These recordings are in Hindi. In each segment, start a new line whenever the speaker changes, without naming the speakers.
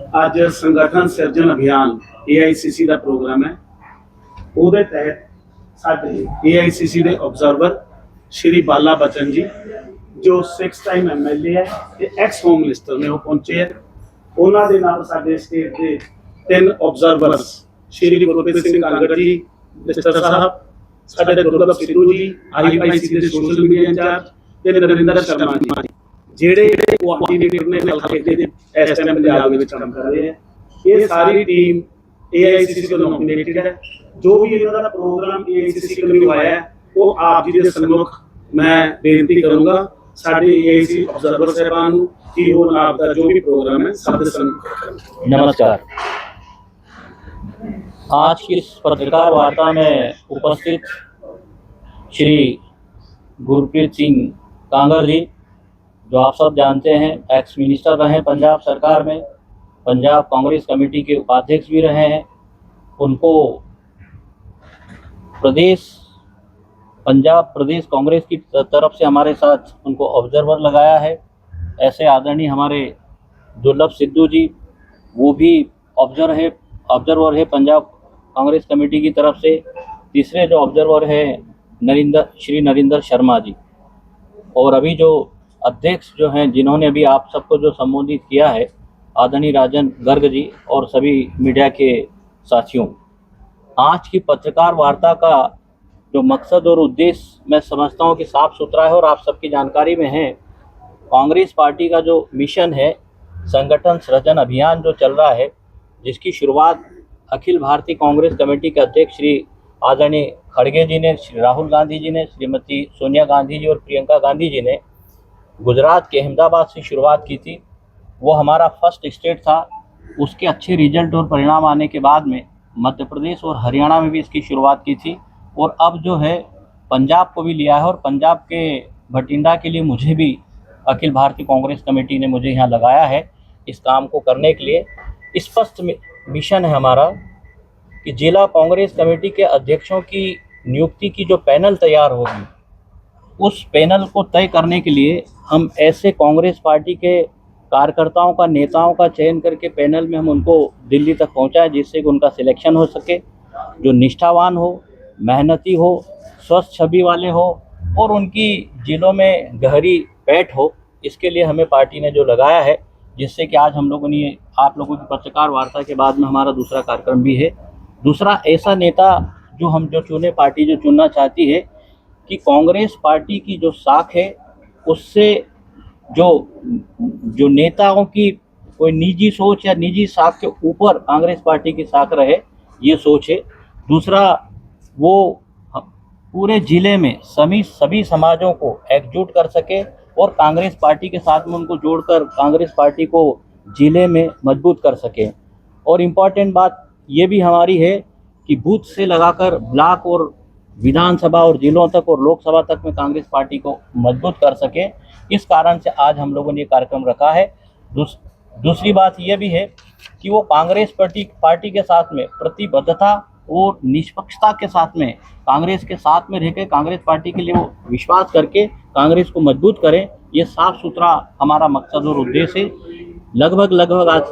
ਅੱਜ संगठन सिरजन अभियान AICC ਦਾ ਪ੍ਰੋਗਰਾਮ ਹੈ। ਉਹਦੇ ਤਹਿਤ ਸਾਡੇ AICC ਦੇ ਆਬਜ਼ਰਵਰ श्री बाला बच्चन जी जो 6 टाइम MLA है ਤੇ एक्स होम मिनिस्टर ने ਉਹ ਪਹੁੰਚੇ ਹੈ। ਉਹਨਾਂ ਦੇ ਨਾਲ ਸਾਡੇ ਸਟੇਟ ਦੇ 3 ਆਬਜ਼ਰਵਰਸ श्री गुरप्रीत सिंह कांगड़ जी मिनिस्टर साहब, ਸਾਡੇ ਦੁਰਲਭ ਸਿੱਧੂ ਜੀ IIC ਦੇ ਸੋਸ਼ਲ ਮੀਡੀਆ ਇੰਚਾਰਜ ਤੇ ਨਰਿੰਦਰ ਸ਼ਰਮਾ ਜੀ ਜਿਹੜੇ ਕੋਆਰਡੀਨੇਟਰ ਨੇ ਹਲਕੇ ਦੇ ਇਸ ਟਾਈਮ ਪੰਜਾਬ ਦੇ ਵਿੱਚ ਕੰਮ ਕਰ ਰਹੇ ਹੈ। ਇਹ ਸਾਰੀ ਟੀਮ AICC ਤੋਂ ਨੋਮੀਨੇਟਡ ਹੈ। ਜੋ ਵੀ ਇਹਨਾਂ ਦਾ ਪ੍ਰੋਗਰਾਮ AICC ਕਰਵਾਇਆ ਹੈ ਉਹ ਆਪ ਜੀ ਦੇ ਸਨਮੁਖ मैं बेनती करूंगा साडे AICC ऑब्जर्वर साहबान की वो आपका जो भी प्रोग्राम है सब
नमस्कार। आज की इस पत्रकार वार्ता में उपस्थित श्री गुरप्रीत सिंह कांगड़ जी, जो आप सब जानते हैं एक्स मिनिस्टर रहे पंजाब सरकार में, पंजाब कांग्रेस कमेटी के उपाध्यक्ष भी रहे हैं। उनको पंजाब प्रदेश कांग्रेस की तरफ से हमारे साथ उनको ऑब्जर्वर लगाया है। ऐसे आदरणीय हमारे दुर्लभ सिद्धू जी, वो भी ऑब्जर्वर है पंजाब कांग्रेस कमेटी की तरफ से। तीसरे जो ऑब्जर्वर है श्री नरिंदर शर्मा जी, और अभी जो अध्यक्ष जो हैं जिन्होंने अभी आप सबको जो संबोधित किया है आदरणीय राजन गर्ग जी और सभी मीडिया के साथियों। आज की पत्रकार वार्ता का जो मकसद और उद्देश्य मैं समझता हूँ कि साफ सुथरा है और आप सबकी जानकारी में है। कांग्रेस पार्टी का जो मिशन है, संगठन सृजन अभियान जो चल रहा है, जिसकी शुरुआत अखिल भारतीय कांग्रेस कमेटी के अध्यक्ष श्री आदरणीय खड़गे जी ने, श्री राहुल गांधी जी ने, श्रीमती सोनिया गांधी जी और प्रियंका गांधी जी ने गुजरात के अहमदाबाद से शुरुआत की थी। वो हमारा फर्स्ट स्टेट था। उसके अच्छे रिजल्ट और परिणाम आने के बाद में मध्य प्रदेश और हरियाणा में भी इसकी शुरुआत की थी, और अब जो है पंजाब को भी लिया है। और पंजाब के भटिंडा के लिए मुझे भी अखिल भारतीय कांग्रेस कमेटी ने मुझे यहाँ लगाया है इस काम को करने के लिए। स्पष्ट मिशन है हमारा कि जिला कांग्रेस कमेटी के अध्यक्षों की नियुक्ति की जो पैनल तैयार होगी, उस पैनल को तय करने के लिए हम ऐसे कांग्रेस पार्टी के कार्यकर्ताओं का, नेताओं का चयन करके पैनल में हम उनको दिल्ली तक पहुँचाएं, जिससे कि उनका सिलेक्शन हो सके, जो निष्ठावान हो, मेहनती हो, स्वस्थ छवि वाले हो और उनकी जिलों में गहरी पैठ हो। इसके लिए हमें पार्टी ने जो लगाया है, जिससे कि आज हम लोगों ने आप लोगों की पत्रकार वार्ता के बाद में हमारा दूसरा कार्यक्रम भी है। दूसरा ऐसा नेता जो हम जो चुने, पार्टी जो चुनना चाहती है कि कांग्रेस पार्टी की जो साख है उससे जो नेताओं की कोई निजी सोच या निजी साख के ऊपर कांग्रेस पार्टी की साख रहे, ये सोच है। दूसरा, वो पूरे ज़िले में सभी समाजों को एकजुट कर सके और कांग्रेस पार्टी के साथ में उनको जोड़कर कांग्रेस पार्टी को ज़िले में मजबूत कर सके। और इम्पॉर्टेंट बात ये भी हमारी है कि बूथ से लगाकर ब्लॉक और विधानसभा और जिलों तक और लोकसभा तक में कांग्रेस पार्टी को मजबूत कर सके। इस कारण से आज हम लोगों ने ये कार्यक्रम रखा है। दूसरी बात ये भी है कि वो कांग्रेस पार्टी के साथ में प्रतिबद्धता और निष्पक्षता के साथ में कांग्रेस के साथ में रहकर कांग्रेस पार्टी के लिए वो विश्वास करके कांग्रेस को मजबूत करें। ये साफ सुथरा हमारा मकसद और उद्देश्य है। लगभग आज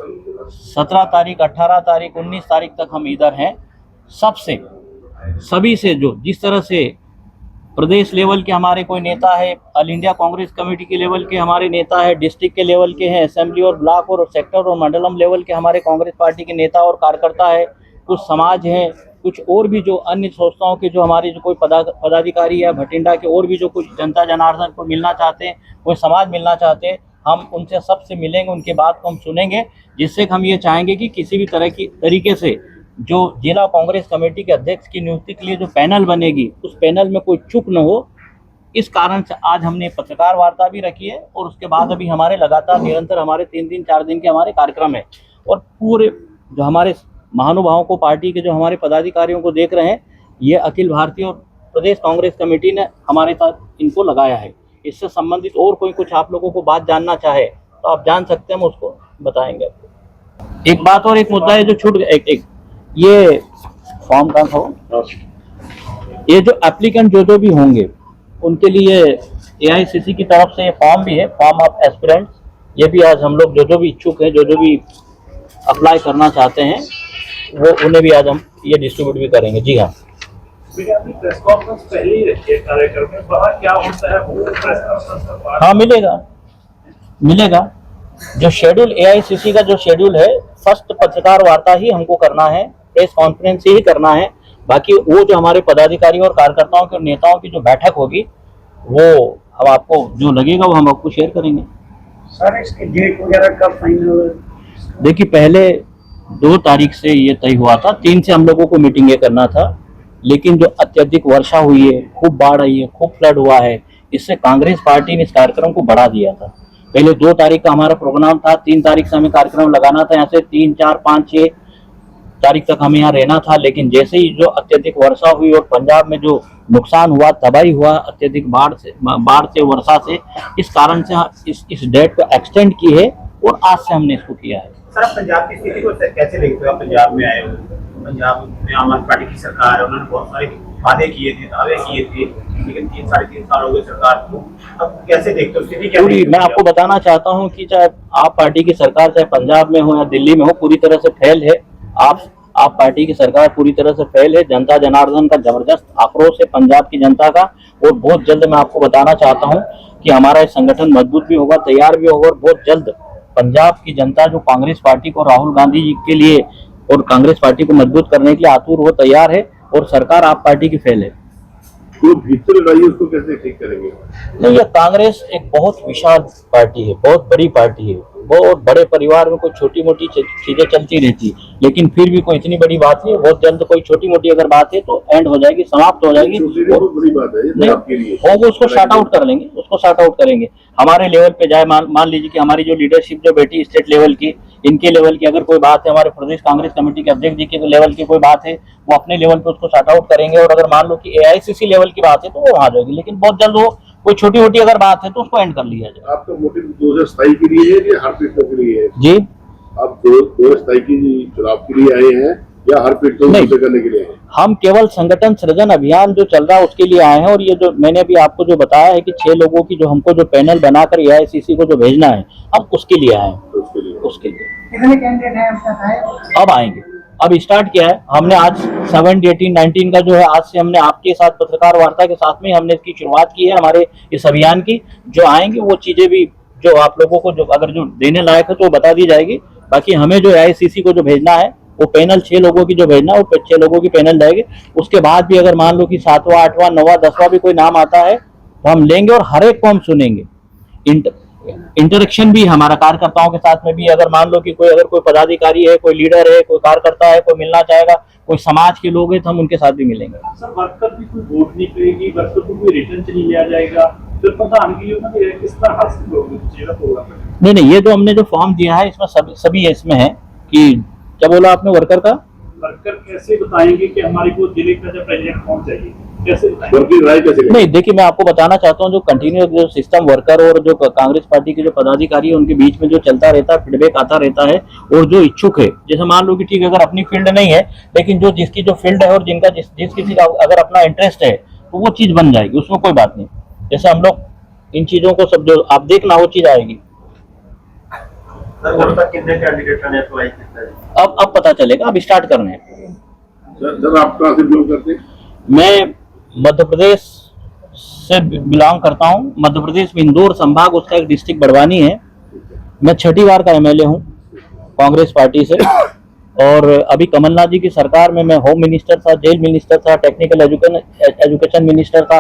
17 तारीख, 18 तारीख, 19 तारीख तक हम इधर हैं। सभी से जो जिस तरह से प्रदेश लेवल के हमारे कोई नेता है, ऑल इंडिया कांग्रेस कमेटी के लेवल के हमारे नेता है, डिस्ट्रिक्ट के लेवल के हैं, असेंबली और ब्लॉक और सेक्टर और मंडलम लेवल के हमारे कांग्रेस पार्टी के नेता और कार्यकर्ता है, कुछ समाज हैं, कुछ और भी जो अन्य संस्थाओं के जो हमारे जो कोई पदाधिकारी या भटिंडा के और भी जो कुछ जनता जनार्दन को मिलना चाहते हैं, कोई समाज मिलना चाहते हैं, हम उनसे सबसे मिलेंगे, उनके बात को हम सुनेंगे, जिससे हम ये चाहेंगे कि किसी भी तरीके से जो जिला कांग्रेस कमेटी के अध्यक्ष की नियुक्ति के लिए जो पैनल बनेगी, उस पैनल में कोई चूक न हो। इस कारण से आज हमने पत्रकार वार्ता भी रखी है, और उसके बाद अभी हमारे लगातार निरंतर हमारे 3 दिन 4 दिन के हमारे कार्यक्रम है। और पूरे जो हमारे महानुभावों को, पार्टी के जो हमारे पदाधिकारियों को देख रहे हैं, ये अखिल भारतीय और प्रदेश कांग्रेस कमेटी ने हमारे साथ इनको लगाया है। इससे संबंधित और कोई कुछ आप लोगों को बात जानना चाहे तो आप जान सकते हैं, हम उसको बताएंगे। एक बात और एक मुद्दा है जो छूट गया, ये फॉर्म का हो, ये जो एप्लीकेंट जो भी होंगे उनके लिए AICC की तरफ से फॉर्म भी है, फॉर्म ऑफ एस्पिरेंट्स। ये भी आज हम लोग जो भी इच्छुक हैं, जो भी अप्लाई करना चाहते हैं वो उन्हें भी आज हम ये डिस्ट्रीब्यूट भी करेंगे। जी हाँ,
प्रेस कॉन्फ्रेंस पहले ही रखी है कार्यक्रम में, वहाँ क्या होता है वो प्रेस कॉन्फ्रेंस
हाँ मिलेगा। जो शेड्यूल एआईसीसी का जो शेड्यूल है, फर्स्ट पत्रकार वार्ता ही हमको करना है, प्रेस कॉन्फ्रेंस ही करना है। बाकी वो जो हमारे पदाधिकारियों और कार्यकर्ताओं के नेताओं की जो बैठक होगी वो अब आपको जो लगेगा वो हम आपको शेयर करेंगे।
सर इसकी डेट वगैरह कब फाइनल?
देखिए पहले 2 तारीख से ये तय हुआ था, 3 से हम लोगों को मीटिंग ये करना था, लेकिन जो अत्यधिक वर्षा हुई है, खूब बाढ़ आई है, खूब फ्लड हुआ है, इससे कांग्रेस पार्टी ने इस कार्यक्रम को बढ़ा दिया था। पहले 2 तारीख का हमारा प्रोग्राम था, 3 तारीख से हमें कार्यक्रम लगाना था, यहाँ से 3, 4, 5, 6 तारीख तक हमें यहाँ रहना था। लेकिन जैसे ही जो अत्यधिक वर्षा हुई और पंजाब में जो नुकसान हुआ, तबाही हुआ अत्यधिक बाढ़ से वर्षा से, इस कारण से इस डेट को एक्सटेंड की है और आज से हमने इसको किया है।
सर आप पंजाब की स्थिति को कैसे देखते हो? आप पंजाब में आए हो, पंजाब में आम आदमी पार्टी की सरकार है, उन्होंने बहुत सारे वादे किए थे, दावे किए थे, लेकिन 3-3.5 साल हो गए सरकार को। अब कैसे देखते हो स्थिति? क्या
पूरी मैं आपको बताना चाहता हूं कि चाहे आप पार्टी की सरकार चाहे पंजाब में हो या दिल्ली में हो, पूरी तरह से फेल है। आप पार्टी की सरकार पूरी तरह से फेल है। जनता जनार्दन का जबरदस्त आक्रोश है पंजाब की जनता का, और बहुत जल्द मैं आपको बताना चाहता हूं कि हमारा ये संगठन मजबूत भी होगा, तैयार भी होगा, और बहुत जल्द पंजाब की जनता जो कांग्रेस पार्टी को, राहुल गांधी जी के लिए और कांग्रेस पार्टी को मजबूत करने के लिए आतुर वो तैयार है, और सरकार आप पार्टी की फेल है।
जो भीतर लड़ाई है उसको कैसे ठीक करेंगे?
नहीं, ये कांग्रेस एक बहुत विशाल पार्टी है, बहुत बड़ी पार्टी है, बहुत बड़े परिवार में कोई छोटी मोटी चीजें चलती रहती, लेकिन फिर भी कोई इतनी बड़ी बात नहीं है। बहुत जल्द कोई छोटी मोटी अगर बात है तो एंड हो जाएगी, समाप्त हो जाएगी।
बहुत बड़ी बात है ये
नहीं,
आपके लिए।
वो उसको शॉर्ट आउट कर लेंगे, उसको शॉर्ट आउट करेंगे। हमारे लेवल पे जाए, मान लीजिए कि हमारी जो लीडरशिप जो बैठी स्टेट लेवल की, इनके लेवल की अगर कोई बात है, हमारे प्रदेश कांग्रेस कमेटी के अध्यक्ष जी के लेवल की कोई बात है, वो अपने लेवल पे उसको शॉर्ट आउट करेंगे। और अगर मान लो कि एआईसीसी लेवल की बात है तो वो वहां जाएगी, लेकिन बहुत जल्द वो कोई छोटी मोटी अगर बात है तो उसको एंड कर लिया जाए।
आपका मोटिव 2027 के लिए है या हर पीड़ितों के लिए है?
जी,
आप 2027 की चुनाव के लिए आए हैं या हर पीड़ितों को मुक्त करने के लिए आए हैं?
हम केवल संगठन सृजन अभियान जो चल रहा है उसके लिए आए हैं। और ये जो मैंने अभी आपको जो बताया है कि 6 लोगों की जो हमको जो पैनल बनाकर एआईसीसी को जो भेजना है, हम उसके लिए आए हैं। उसके लिए
कितने कैंडिडेट हैं अब तक आए?
अब आएंगे, अब स्टार्ट किया है हमने। आज 7, 18, 19 का जो है, आज से हमने आपके साथ पत्रकार वार्ता के साथ में हमने इसकी शुरुआत की है हमारे इस अभियान की। जो आएंगे वो चीजें भी जो आप लोगों को जो अगर जो देने लायक है तो वो बता दी जाएगी। बाकी हमें जो एआईसीसी को जो भेजना है वो पैनल 6 लोगों की जो भेजना है, वो 6 लोगों की पैनल जाएगी। उसके बाद भी अगर मान लो कि 7वां, 8वां, 9वां, 10वां भी कोई नाम आता है तो हम लेंगे और हर एक को हम सुनेंगे। इंटरेक्शन भी हमारा कार्यकर्ताओं के साथ में भी, अगर मान लो कि अगर कोई पदाधिकारी है, कोई लीडर है, कोई कार्यकर्ता है, कोई मिलना चाहेगा, कोई समाज के लोग हैं, तो हम उनके साथ भी मिलेंगे।
सर वर्कर भी कोई वोट नहीं करेगी, वर्कर को कोई रिटर्न से नहीं लिया जाएगा, फिर प्रधान के लिए किस तरह हासिल होगा?
नहीं, ये जो हमने जो फॉर्म दिया है इसमें सभी इसमें है कि क्या बोला आपने वर्कर का?
वर्कर कैसे बताएंगे कि हमारे को जिले का जो प्रेसिडेंट कौन चाहिए, कैसे
नहीं, देखिए मैं आपको बताना चाहता हूँ, जो कंटिन्यूस जो सिस्टम वर्कर और जो कांग्रेस पार्टी के जो पदाधिकारी है उनके बीच में जो चलता रहता है, फीडबैक आता रहता है। और जो इच्छुक है, जैसे मान लो कि ठीक है अगर अपनी फील्ड नहीं है, लेकिन जो जिसकी जो फील्ड है और जिनका जिस किसी का अगर अपना इंटरेस्ट है तो वो चीज बन जाएगी, उसमें कोई बात नहीं। जैसे हम लोग इन चीजों को सब जो आप देखना वो चीज आएगी।
सर तक कितने कैंडिडेट ने अप्लाई किया है?
अब पता चलेगा, अब स्टार्ट करने हैं।
सर आप कहाँ से बिलोंग करते हैं?
मैं मध्य प्रदेश से बिलोंग करता हूँ। मध्य प्रदेश में इंदौर संभाग, उसका एक डिस्ट्रिक्ट बड़वानी है। मैं 6ठी बार का एमएलए हूँ कांग्रेस पार्टी से। और अभी कमलनाथ जी की सरकार में मैं होम मिनिस्टर था, जेल मिनिस्टर था, टेक्निकल एजुकेशन मिनिस्टर था।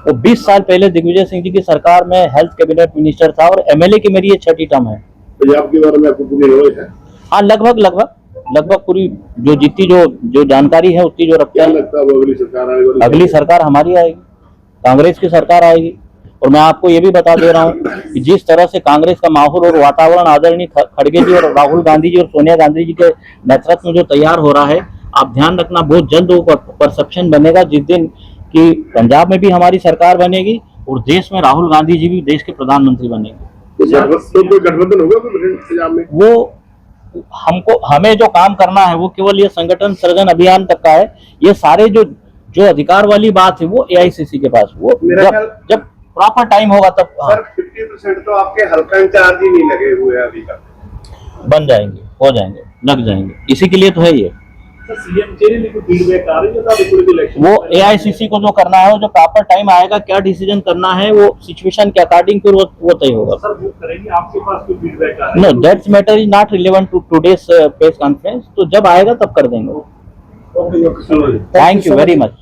और 20 साल पहले दिग्विजय सिंह जी की सरकार में हेल्थ कैबिनेट मिनिस्टर था। और एमएलए की मेरी ये 6ठी टर्म है।
पंजाब के बारे में आपको पूरी नॉलेज है?
हाँ, लगभग पूरी जो जितनी जो जानकारी है उतनी जो रखते
क्या
हैं।
लगता है अगली सरकार आएगी?
अगली सरकार हमारी आएगी, कांग्रेस की सरकार आएगी। और मैं आपको ये भी बता दे रहा हूँ कि जिस तरह से कांग्रेस का माहौल और वातावरण आदरणीय खड़गे जी और राहुल गांधी जी और सोनिया गांधी जी के नेतृत्व में जो तैयार हो रहा है, आप ध्यान रखना, बहुत जल्द वो परसेप्शन बनेगा जिस दिन कि पंजाब में भी हमारी सरकार बनेगी और देश में राहुल गांधी जी भी देश के प्रधानमंत्री बनेंगे।
तो गठबंधन होगा पंजाब में?
वो हमें जो काम करना है वो केवल ये संगठन सृजन अभियान तक का है। ये सारे जो अधिकार वाली बात है वो एआईसीसी के पास, वो जब प्रॉपर टाइम होगा तब।
सर 50% तो आपके हल्का इंचार्ज ही नहीं लगे हुए अभी तक।
बन जाएंगे, हो जाएंगे। लग जाएंगे, इसी के लिए तो है ये।
सर सीएम चेहरे में कोई फीडबैक आ रही है तो कोई भी इलेक्शन
वो AICC को जो करना है, वो जो प्रॉपर टाइम आएगा, क्या डिसीजन करना है, वो सिचुएशन के अकॉर्डिंग फिर वो तय होगा।
सर वो करेंगे, आपके पास कोई फीडबैक आ रहा है?
No, that's matter is not relevant to today's press conference, तो जब आएगा तब कर देंगे।
ओके, चलो।
Thank you very much.